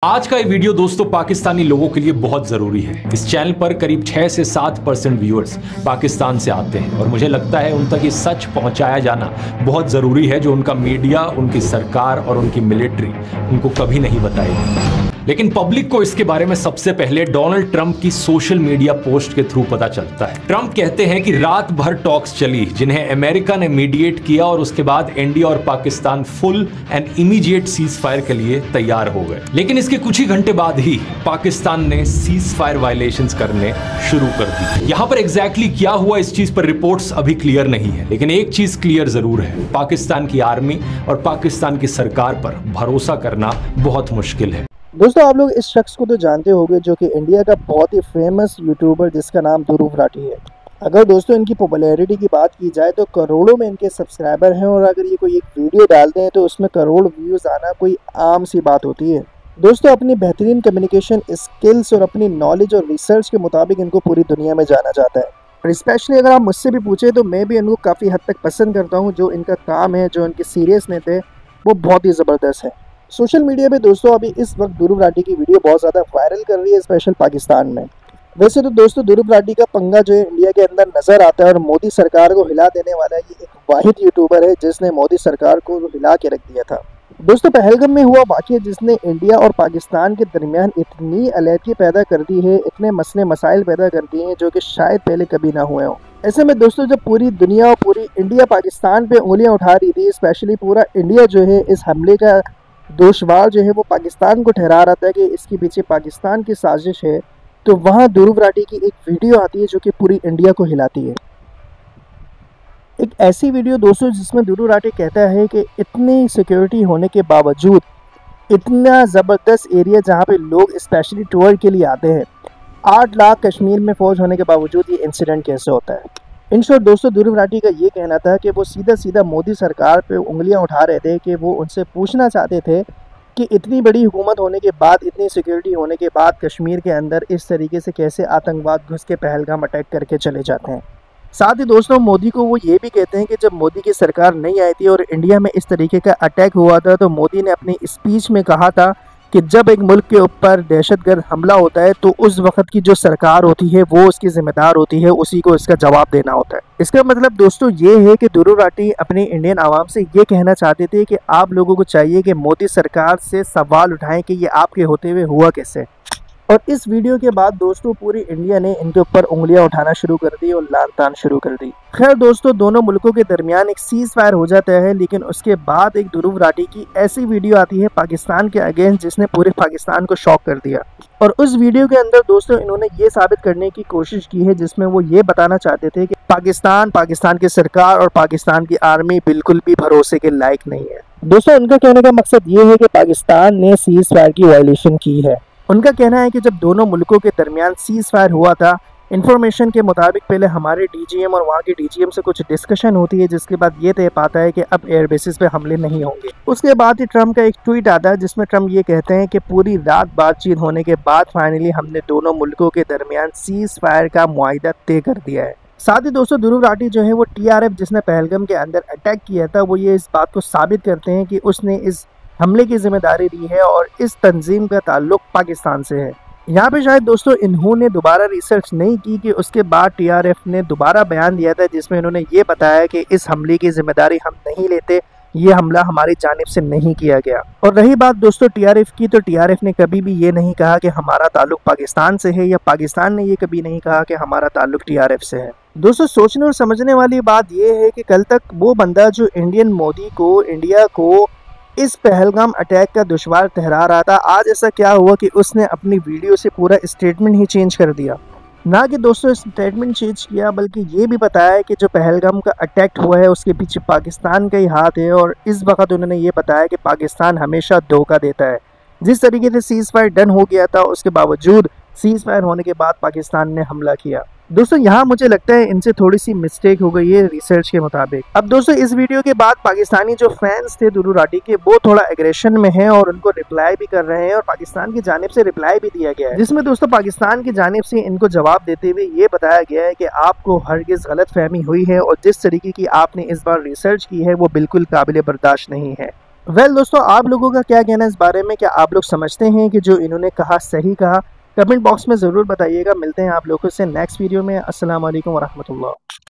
आज का ये वीडियो दोस्तों पाकिस्तानी लोगों के लिए बहुत ज़रूरी है। इस चैनल पर करीब 6 से 7% व्यूअर्स पाकिस्तान से आते हैं और मुझे लगता है उन तक ये सच पहुंचाया जाना बहुत ज़रूरी है जो उनका मीडिया, उनकी सरकार और उनकी मिलिट्री उनको कभी नहीं बताएगी। लेकिन पब्लिक को इसके बारे में सबसे पहले डोनाल्ड ट्रंप की सोशल मीडिया पोस्ट के थ्रू पता चलता है। ट्रंप कहते हैं कि रात भर टॉक्स चली जिन्हें अमेरिका ने मीडिएट किया और उसके बाद इंडिया और Pakistan full and immediate cease fire के लिए तैयार हो गए। लेकिन इसके कुछ ही घंटे बाद ही पाकिस्तान ने सीज फायर वायलेशंस करने शुरू कर दी। यहाँ पर एग्जैक्टली क्या हुआ इस चीज पर रिपोर्ट्स अभी क्लियर नहीं है, लेकिन एक चीज क्लियर जरूर है, पाकिस्तान की आर्मी और पाकिस्तान की सरकार पर भरोसा करना बहुत मुश्किल है। दोस्तों, आप लोग इस शख्स को तो जानते होंगे जो कि इंडिया का बहुत ही फेमस यूट्यूबर जिसका नाम ध्रुव राठी है। अगर दोस्तों इनकी पॉपुलैरिटी की बात की जाए तो करोड़ों में इनके सब्सक्राइबर हैं और अगर ये कोई एक वीडियो डालते हैं तो उसमें करोड़ व्यूज़ आना कोई आम सी बात होती है। दोस्तों, अपनी बेहतरीन कम्युनिकेशन स्किल्स और अपनी नॉलेज और रिसर्च के मुताबिक इनको पूरी दुनिया में जाना जाता है और स्पेशली अगर आप मुझसे भी पूछें तो मैं भी इनको काफ़ी हद तक पसंद करता हूँ। जो इनका काम है, जो इनकी सीरियसनेस है, वो बहुत ही ज़बरदस्त है। सोशल मीडिया पे दोस्तों अभी इस वक्त ध्रुव राठी की वीडियो बहुत ज़्यादा वायरल कर रही है, स्पेशल पाकिस्तान में। वैसे तो दोस्तों ध्रुव राठी का पंगा जो है इंडिया के अंदर नज़र आता है और मोदी सरकार को हिला देने वाला ये एक वाहिद यूट्यूबर है जिसने मोदी सरकार को हिला के रख दिया था। दोस्तों, पहलगाम में हुआ वाक़या जिसने इंडिया और पाकिस्तान के दरमियान इतनी अलहदगी पैदा कर दी है, इतने मसले मसाइल पैदा कर दिए हैं जो कि शायद पहले कभी ना हुए हों। ऐसे में दोस्तों जब पूरी दुनिया और पूरी इंडिया पाकिस्तान पे उंगलियां उठा रही थी, स्पेशली पूरा इंडिया जो है इस हमले का दोषवार जो है वो पाकिस्तान को ठहरा रहा था कि इसके पीछे पाकिस्तान की साजिश है, तो वहाँ ध्रुव राठी की एक वीडियो आती है जो कि पूरी इंडिया को हिलाती है। एक ऐसी वीडियो दोस्तों जिसमें ध्रुव राठी कहता है कि इतनी सिक्योरिटी होने के बावजूद इतना ज़बरदस्त एरिया जहाँ पे लोग स्पेशली टूर के लिए आते हैं, 8 लाख कश्मीर में फ़ौज होने के बावजूद ये इंसिडेंट कैसे होता है। इन शॉर्ट दोस्तों ध्रुव राठी का ये कहना था कि वो सीधा मोदी सरकार पे उंगलियां उठा रहे थे कि वो उनसे पूछना चाहते थे कि इतनी बड़ी हुकूमत होने के बाद, इतनी सिक्योरिटी होने के बाद कश्मीर के अंदर इस तरीके से कैसे आतंकवाद घुस के पहलगाम अटैक करके चले जाते हैं। साथ ही दोस्तों मोदी को वो ये भी कहते हैं कि जब मोदी की सरकार नहीं आई थी और इंडिया में इस तरीके का अटैक हुआ था तो मोदी ने अपनी स्पीच में कहा था कि जब एक मुल्क के ऊपर दहशतगर्द हमला होता है तो उस वक्त की जो सरकार होती है वो उसकी जिम्मेदार होती है, उसी को इसका जवाब देना होता है। इसका मतलब दोस्तों ये है कि ध्रुव राठी अपनी इंडियन आवाम से ये कहना चाहते थे कि आप लोगों को चाहिए कि मोदी सरकार से सवाल उठाएं कि ये आपके होते हुए हुआ कैसे। और इस वीडियो के बाद दोस्तों पूरी इंडिया ने इनके ऊपर उंगलियां उठाना शुरू कर दी और लान तान शुरू कर दी। खैर दोस्तों, दोनों मुल्कों के दरमियान एक सीज फायर हो जाता है, लेकिन उसके बाद एक ध्रुव राठी की ऐसी वीडियो आती है पाकिस्तान के अगेंस्ट जिसने पूरे पाकिस्तान को शॉक कर दिया। और उस वीडियो के अंदर दोस्तों इन्होंने ये साबित करने की कोशिश की है जिसमें वो ये बताना चाहते थे कि पाकिस्तान की सरकार और पाकिस्तान की आर्मी बिल्कुल भी भरोसे के लायक नहीं है। दोस्तों उनका कहने का मकसद ये है कि पाकिस्तान ने सीज फायर की वायलेशन की है। उनका कहना है कि जब दोनों मुल्कों के दरमियान सीज फायर हुआ था, इन्फॉर्मेशन के मुताबिक पहले हमारे डीजीएम और वहाँ के डीजीएम से कुछ डिस्कशन होती है जिसके बाद ये तय पाता है कि अब एयर बेसिस पे हमले नहीं होंगे। उसके बाद ही ट्रंप का एक ट्वीट आता है जिसमें ट्रंप ये कहते हैं कि पूरी रात बातचीत होने के बाद फाइनली हमने दोनों मुल्कों के दरमियान सीज फायर का मुआहिदा तय कर दिया है। साथ ही दोस्तों ध्रुव राठी जो है वो टीआरएफ जिसने पहलगाम के अंदर अटैक किया था वो ये इस बात को साबित करते हैं कि उसने इस हमले की जिम्मेदारी ली है और इस तंजीम का ताल्लुक पाकिस्तान से है। यहाँ पे शायद दोस्तों इन्होंने दोबारा रिसर्च नहीं की कि उसके बाद टीआरएफ ने दोबारा बयान दिया था जिसमें इन्होंने ये बताया कि इस हमले की जिम्मेदारी हम नहीं लेते, ये हमला हमारी जानिब से नहीं किया गया। और रही बात दोस्तों टीआरएफ की, तो टीआरएफ ने कभी भी ये नहीं कहा कि हमारा ताल्लुक पाकिस्तान से है या पाकिस्तान ने ये कभी नहीं कहा कि हमारा ताल्लुक टीआरएफ से है। दोस्तों सोचने और समझने वाली बात यह है कि कल तक वो बंदा जो इंडियन मोदी को, इंडिया को इस पहलगाम अटैक का दुश्वार ठहरा रहा था, आज ऐसा क्या हुआ कि उसने अपनी वीडियो से पूरा स्टेटमेंट ही चेंज कर दिया। ना कि दोस्तों स्टेटमेंट चेंज किया बल्कि ये भी बताया कि जो पहलगाम का अटैक हुआ है उसके पीछे पाकिस्तान का ही हाथ है और इस वक्त उन्होंने ये बताया कि पाकिस्तान हमेशा धोखा देता है। जिस तरीके से सीज फायर डन हो गया था उसके बावजूद सीज फायर होने के बाद पाकिस्तान ने हमला किया। दोस्तों यहाँ मुझे लगता है इनसे थोड़ी सी मिस्टेक हो गई है रिसर्च के मुताबिक। अब दोस्तों इस वीडियो के बाद पाकिस्तानी जो फैंस थे ध्रुव राठी के वो थोड़ा एग्रेशन में हैं और उनको रिप्लाई भी कर रहे हैं और पाकिस्तान की जानिब से रिप्लाई भी दिया गया है जिसमें दोस्तों पाकिस्तान की जानिब से इनको जवाब देते हुए ये बताया गया है कि आपको हरगिज गलत फहमी हुई है और जिस तरीके की आपने इस बार रिसर्च की है वो बिल्कुल काबिल बर्दाश्त नहीं है। वेल दोस्तों, आप लोगों का क्या कहना है इस बारे में? क्या आप लोग समझते हैं कि जो इन्होंने कहा सही कहा? कमेंट बॉक्स में ज़रूर बताइएगा। मिलते हैं आप लोगों से नेक्स्ट वीडियो में। अस्सलाम वालेकुम वरहमतुल्लाह।